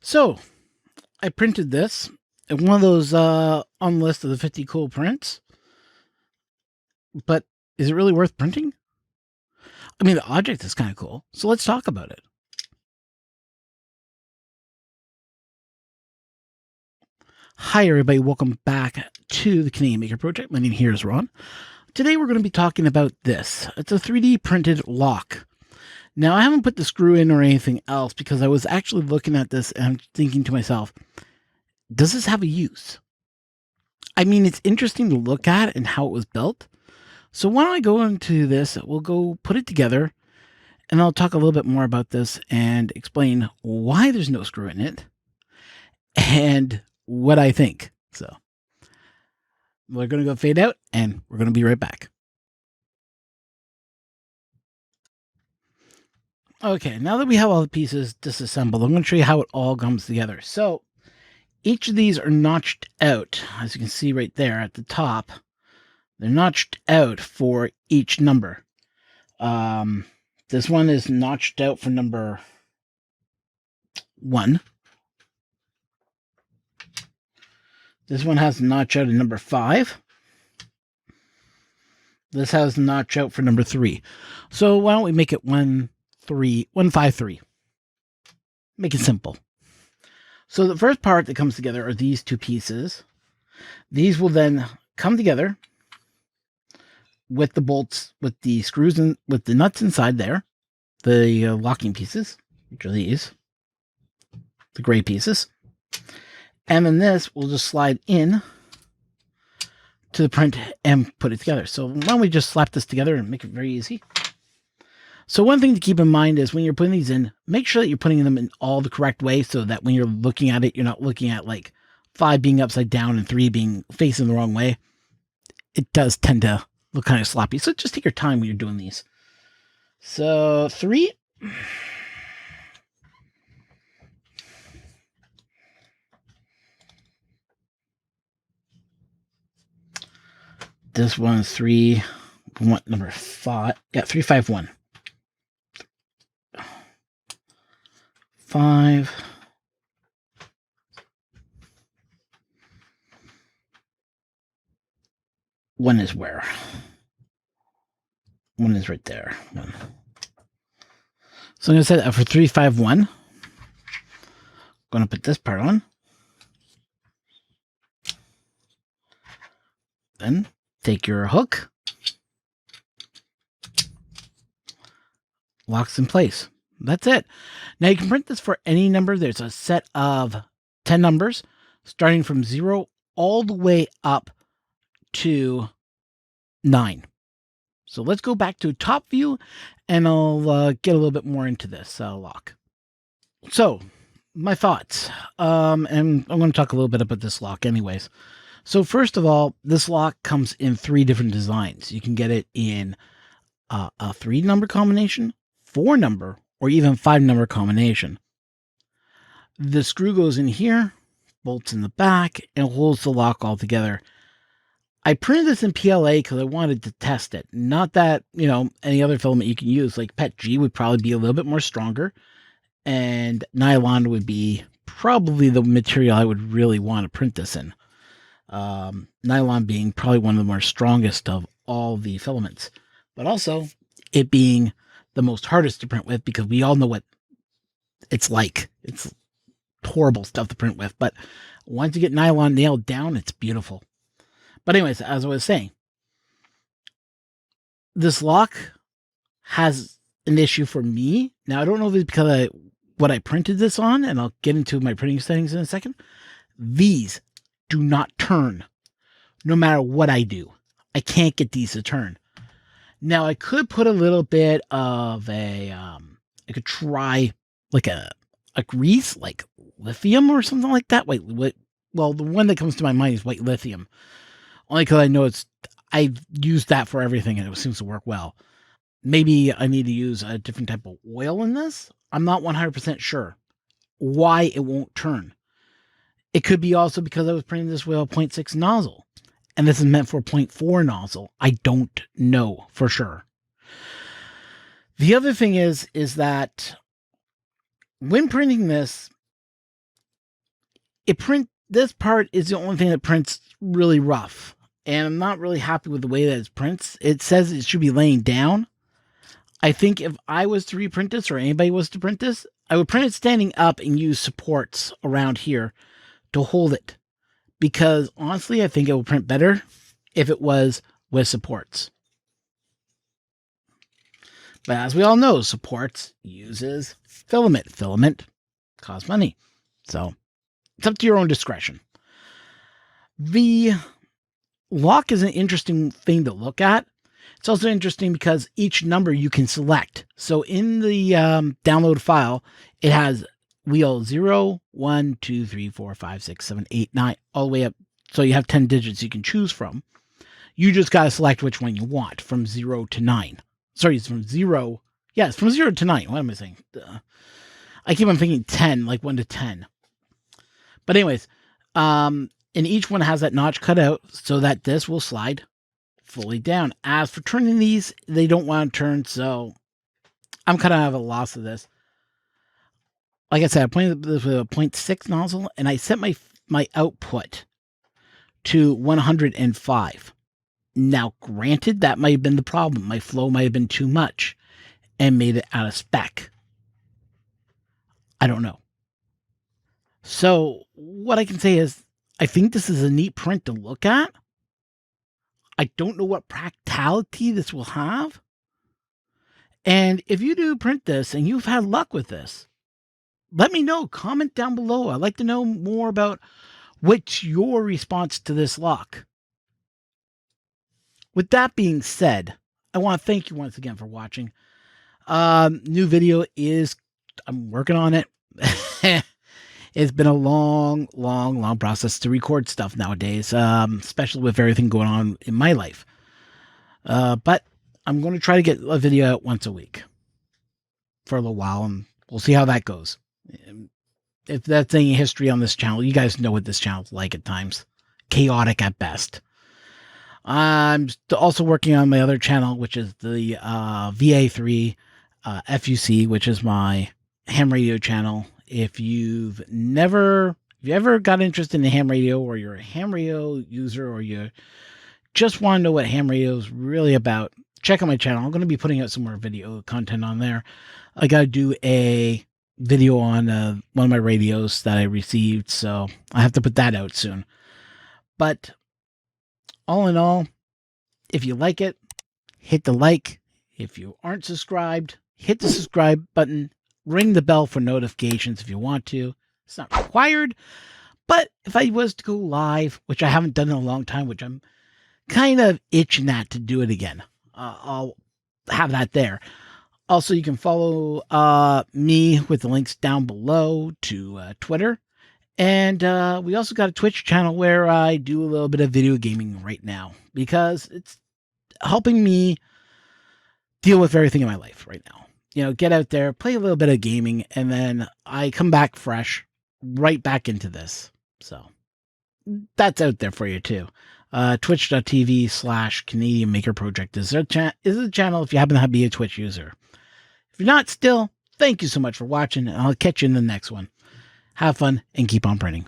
So I printed this and one of those on the list of the 50 cool prints. But is it really worth printing? I mean, the object is kind of cool, so let's talk about it. Hi, everybody. Welcome back to the Canadian Maker Project. My name here is Ron. Today, we're going to be talking about this. It's a 3D printed lock. Now, I haven't put the screw in or anything else because I was actually looking at this and I'm thinking to myself, does this have a use? I mean, it's interesting to look at and how it was built. So why don't I go into this? We'll go put it together and I'll talk a little bit more about this and explain why there's no screw in it and what I think. So we're going to go fade out and we're going to be right back. Okay, now that we have all the pieces disassembled, I'm going to show you how it all comes together. So each of these are notched out, as you can see right there at the top. They're notched out for each number. This one is notched out for number 1. This one has a notch out at number 5. This has a notch out for number 3. So why don't we make it 153? Make it simple. So the first part that comes together are these two pieces. These will then come together with the bolts, with the screws, and with the nuts inside there. The locking pieces, which are these, the gray pieces. And then this will just slide in to the print and put it together. So why don't we just slap this together and make it very easy. So one thing to keep in mind is when you're putting these in, make sure that you're putting them in all the correct way so that when you're looking at it, you're not looking at like 5 being upside down and 3 being facing the wrong way. It does tend to look kind of sloppy. So just take your time when you're doing these. So 3. This one's 3. We want number 5. Yeah, 351. 5. One is where? One is right there. 1. So I'm going to set that for 351. I'm going to put this part on. Then take your hook. Locks in place. That's it. Now you can print this for any number. There's a set of 10 numbers starting from 0 all the way up to 9. So let's go back to top view and I'll get a little bit more into this lock. So my thoughts, and I'm going to talk a little bit about this lock anyways. So first of all, this lock comes in 3 different designs. You can get it in a 3-number combination, 4-number, or even 5-number combination. The screw goes in here, bolts in the back, and holds the lock all together. I printed this in PLA because I wanted to test it. Not that, any other filament you can use, like PETG would probably be a little bit more stronger, and nylon would be probably the material I would really want to print this in. Nylon being probably one of the more strongest of all the filaments, but also it being the most hardest to print with because we all know what it's like. It's horrible stuff to print with, but once you get nylon nailed down, it's beautiful. But anyways, as I was saying, this lock has an issue for me. Now, I don't know if it's because of what I printed this on, and I'll get into my printing settings in a second. These do not turn no matter what I do. I can't get these to turn. Now, I could put a little bit of I could try like a grease, like lithium or something like that. Well, the one that comes to my mind is white lithium. Only because I know I've used that for everything and it seems to work well. Maybe I need to use a different type of oil in this. I'm not 100% sure why it won't turn. It could be also because I was printing this with a 0.6 nozzle. And this is meant for 0.4 nozzle. I don't know for sure. The other thing is that when printing this, This part is the only thing that prints really rough, and I'm not really happy with the way that it prints. It says it should be laying down. I think if I was to reprint this, or anybody was to print this, I would print it standing up and use supports around here to hold it. Because honestly, I think it will print better if it was with supports. But as we all know, supports uses filament. Filament costs money. So it's up to your own discretion. The lock is an interesting thing to look at. It's also interesting because each number you can select. So in the download file, it has wheel 0, 1, 2, 3, 4, 5, 6, 7, 8, 9, all the way up. So you have 10 digits you can choose from. You just got to select which one you want from 0 to 9. Sorry, it's from 0. Yeah, it's from 0 to 9. What am I saying? I keep on thinking 10, like 1 to 10. But anyways, and each one has that notch cut out so that this will slide fully down. As for turning these, they don't want to turn, so I'm kind of at a loss of this. Like I said, I pointed this with a 0.6 nozzle, and I set my output to 105. Now, granted, that might have been the problem. My flow might have been too much and made it out of spec. I don't know. So what I can say is I think this is a neat print to look at. I don't know what practicality this will have. And if you do print this and you've had luck with this, let me know. Comment down below. I'd like to know more about what's your response to this lock. With that being said, I want to thank you once again for watching. New video I'm working on it. It's been a long process to record stuff nowadays, especially with everything going on in my life. But I'm going to try to get a video out once a week for a little while, and we'll see how that goes. If that's any history on this channel, you guys know what this channel's like at times. Chaotic at best. I'm also working on my other channel, which is the VA3 FUC, which is my ham radio channel. If you've ever got interested in the ham radio, or you're a ham radio user, or you just want to know what ham radio is really about, check out my channel. I'm going to be putting out some more video content on there. I got to do a video on one of my radios that I received, so I have to put that out soon. But all in all, if you like it, hit the like. If you aren't subscribed, hit the subscribe button. Ring the bell for notifications if you want to. It's not required. But if I was to go live, which I haven't done in a long time, which I'm kind of itching to do it again, I'll have that there. Also, you can follow me with the links down below to Twitter. And we also got a Twitch channel where I do a little bit of video gaming right now, because it's helping me deal with everything in my life right now. You know, get out there, play a little bit of gaming, and then I come back fresh, right back into this. So that's out there for you too. Twitch.tv/Canadian Maker Project is a channel if you happen to be a Twitch user. If you're not still, thank you so much for watching, and I'll catch you in the next one. Have fun and keep on printing.